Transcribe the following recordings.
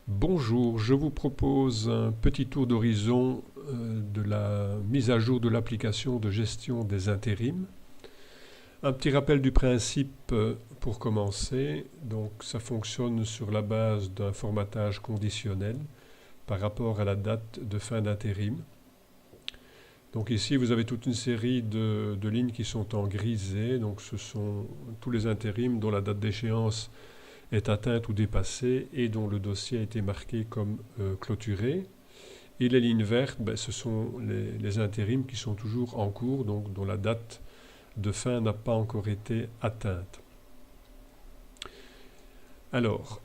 Bonjour, je vous propose un petit tour d'horizon de la mise à jour de l'application de gestion des intérims. Un petit rappel du principe pour commencer. Donc ça fonctionne sur la base d'un formatage conditionnel par rapport à la date de fin d'intérim. Donc ici vous avez toute une série de lignes qui sont en grisé. Donc ce sont tous les intérims dont la date d'échéance est atteinte ou dépassée et dont le dossier a été marqué comme clôturé. Et les lignes vertes, ce sont les intérims qui sont toujours en cours, donc dont la date de fin n'a pas encore été atteinte. Alors,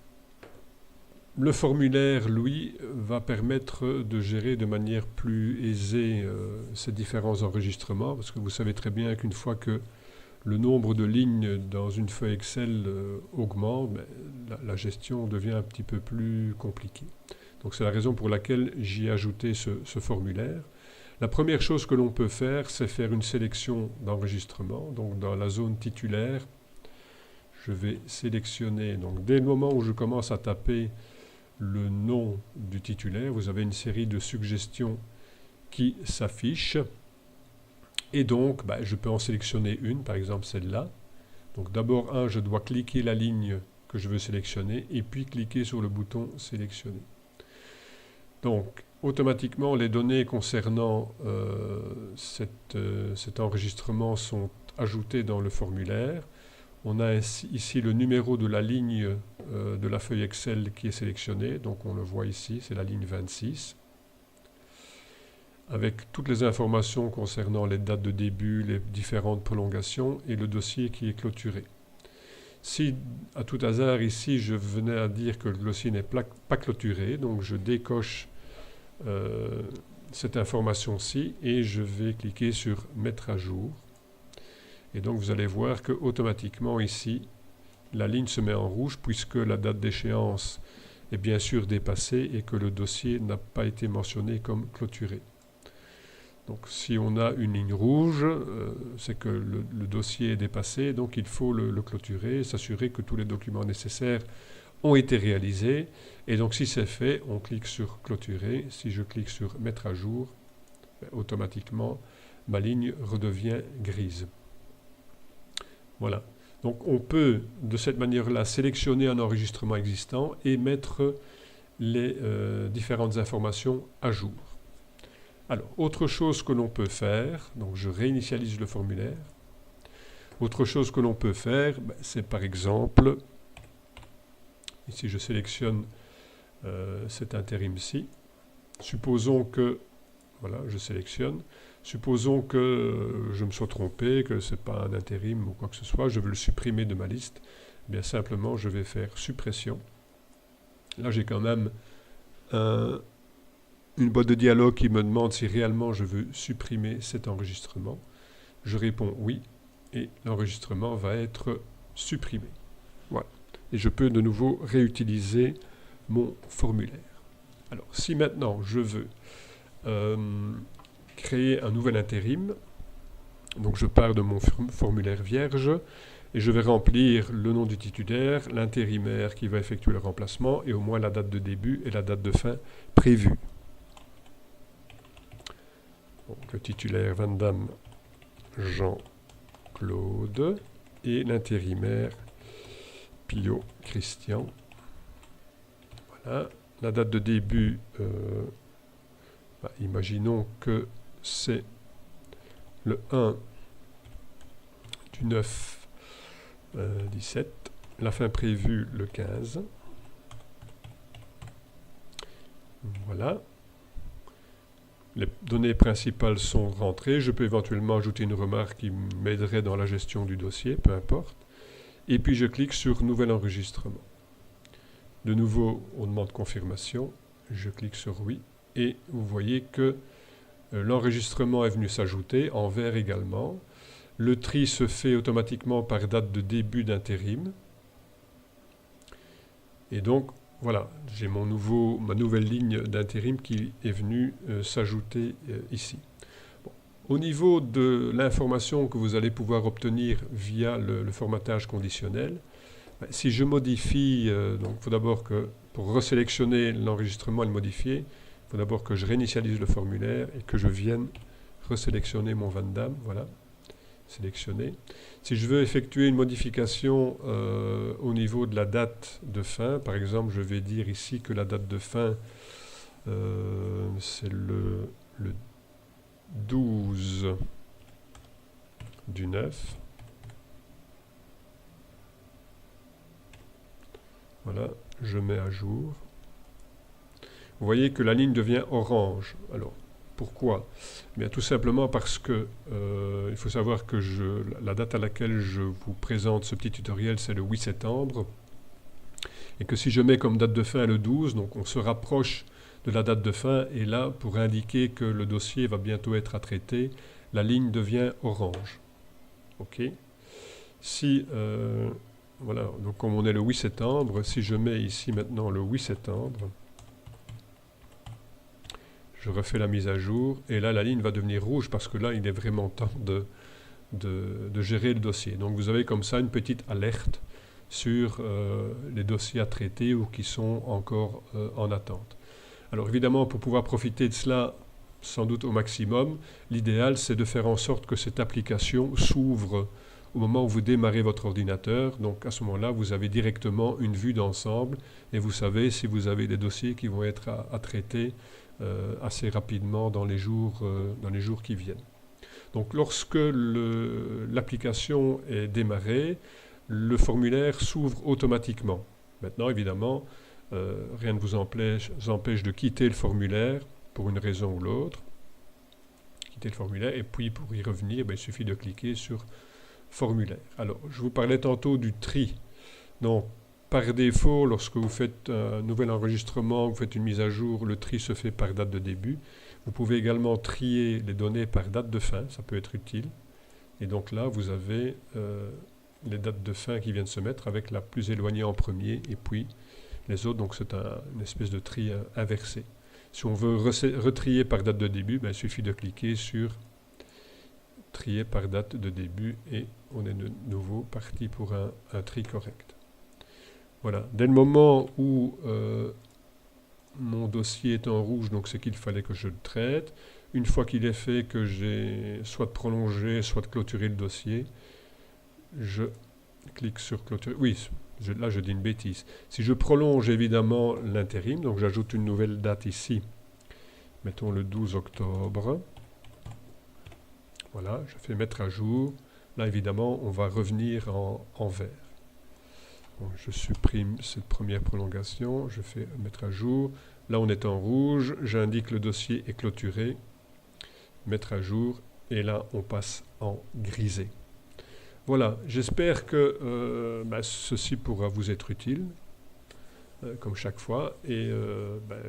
le formulaire, lui, va permettre de gérer de manière plus aisée ces différents enregistrements, parce que vous savez très bien qu'une fois que le nombre de lignes dans une feuille Excel augmente, la gestion devient un petit peu plus compliquée. Donc c'est la raison pour laquelle j'y ai ajouté ce formulaire. La première chose que l'on peut faire, c'est faire une sélection d'enregistrement. Donc dans la zone titulaire, je vais sélectionner. Donc dès le moment où je commence à taper le nom du titulaire, vous avez une série de suggestions qui s'affichent. Et donc, je peux en sélectionner une, par exemple celle-là. Donc d'abord, je dois cliquer la ligne que je veux sélectionner et puis cliquer sur le bouton sélectionner. Donc, automatiquement, les données concernant cet enregistrement sont ajoutées dans le formulaire. On a ici le numéro de la ligne de la feuille Excel qui est sélectionnée. Donc on le voit ici, c'est la ligne 26. Avec toutes les informations concernant les dates de début, les différentes prolongations et le dossier qui est clôturé. Si, à tout hasard, ici, je venais à dire que le dossier n'est pas clôturé, donc je décoche cette information-ci et je vais cliquer sur « Mettre à jour ». Et donc, vous allez voir que automatiquement ici, la ligne se met en rouge puisque la date d'échéance est bien sûr dépassée et que le dossier n'a pas été mentionné comme clôturé. Donc si on a une ligne rouge, c'est que le dossier est dépassé, donc il faut le clôturer, s'assurer que tous les documents nécessaires ont été réalisés. Et donc si c'est fait, on clique sur clôturer. Si je clique sur mettre à jour, automatiquement, ma ligne redevient grise. Voilà. Donc on peut de cette manière-là sélectionner un enregistrement existant et mettre les différentes informations à jour. Alors, autre chose que l'on peut faire, donc je réinitialise le formulaire. Autre chose que l'on peut faire, c'est par exemple, ici je sélectionne cet intérim-ci. Supposons que, voilà, je sélectionne. Supposons que je me sois trompé, que ce n'est pas un intérim ou quoi que ce soit, je veux le supprimer de ma liste. Bien simplement, je vais faire suppression. Là, j'ai quand même une boîte de dialogue qui me demande si réellement je veux supprimer cet enregistrement. Je réponds oui et l'enregistrement va être supprimé. Voilà. Et je peux de nouveau réutiliser mon formulaire. Alors, si maintenant je veux créer un nouvel intérim, donc je pars de mon formulaire vierge et je vais remplir le nom du titulaire, l'intérimaire qui va effectuer le remplacement et au moins la date de début et la date de fin prévue. Donc, le titulaire Vandame Jean-Claude et l'intérimaire Pio Christian. Voilà. La date de début, imaginons que c'est le 1 du 9 17. La fin prévue le 15. Voilà. Les données principales sont rentrées. Je peux éventuellement ajouter une remarque qui m'aiderait dans la gestion du dossier, peu importe. Et puis je clique sur Nouvel enregistrement. De nouveau, on demande confirmation. Je clique sur Oui. Et vous voyez que l'enregistrement est venu s'ajouter, en vert également. Le tri se fait automatiquement par date de début d'intérim. Et donc, voilà, j'ai ma nouvelle ligne d'intérim qui est venue s'ajouter ici. Bon. Au niveau de l'information que vous allez pouvoir obtenir via le formatage conditionnel, si je modifie, donc il faut d'abord que pour resélectionner l'enregistrement et le modifier, il faut d'abord que je réinitialise le formulaire et que je vienne resélectionner mon Van Damme. Voilà, sélectionner. Si je veux effectuer une modification au niveau de la date de fin, par exemple, je vais dire ici que la date de fin, c'est le 12 du 9. Voilà, je mets à jour. Vous voyez que la ligne devient orange. Alors, pourquoi? Bien, tout simplement parce que il faut savoir que la date à laquelle je vous présente ce petit tutoriel, c'est le 8 septembre. Et que si je mets comme date de fin le 12, donc on se rapproche de la date de fin, et là, pour indiquer que le dossier va bientôt être à traiter, la ligne devient orange. OK? Si, voilà, donc comme on est le 8 septembre, si je mets ici maintenant le 8 septembre, je refais la mise à jour, et là, la ligne va devenir rouge, parce que là, il est vraiment temps de gérer le dossier. Donc, vous avez comme ça une petite alerte sur les dossiers à traiter ou qui sont encore en attente. Alors, évidemment, pour pouvoir profiter de cela, sans doute au maximum, l'idéal, c'est de faire en sorte que cette application s'ouvre au moment où vous démarrez votre ordinateur. Donc, à ce moment-là, vous avez directement une vue d'ensemble, et vous savez si vous avez des dossiers qui vont être à traiter assez rapidement dans les jours qui viennent. Donc lorsque l'application est démarrée, le formulaire s'ouvre automatiquement. Maintenant, évidemment, rien ne vous empêche de quitter le formulaire pour une raison ou l'autre. Quitter le formulaire, et puis pour y revenir, il suffit de cliquer sur formulaire. Alors, je vous parlais tantôt du tri. Donc, par défaut, lorsque vous faites un nouvel enregistrement, vous faites une mise à jour, le tri se fait par date de début. Vous pouvez également trier les données par date de fin, ça peut être utile. Et donc là, vous avez les dates de fin qui viennent se mettre avec la plus éloignée en premier et puis les autres. Donc c'est une espèce de tri inversé. Si on veut retrier par date de début, il suffit de cliquer sur trier par date de début et on est de nouveau parti pour un tri correct. Voilà, dès le moment où mon dossier est en rouge, donc c'est qu'il fallait que je le traite. Une fois qu'il est fait, que j'ai soit prolongé, soit clôturé le dossier, je clique sur clôturer. Oui, là je dis une bêtise. Si je prolonge évidemment l'intérim, donc j'ajoute une nouvelle date ici, mettons le 12 octobre. Voilà, je fais mettre à jour. Là évidemment, on va revenir en vert. Donc, je supprime cette première prolongation, je fais mettre à jour. Là, on est en rouge, j'indique le dossier est clôturé, mettre à jour, et là, on passe en grisé. Voilà, j'espère que ceci pourra vous être utile, comme chaque fois, et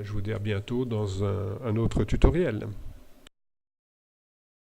je vous dis à bientôt dans un autre tutoriel.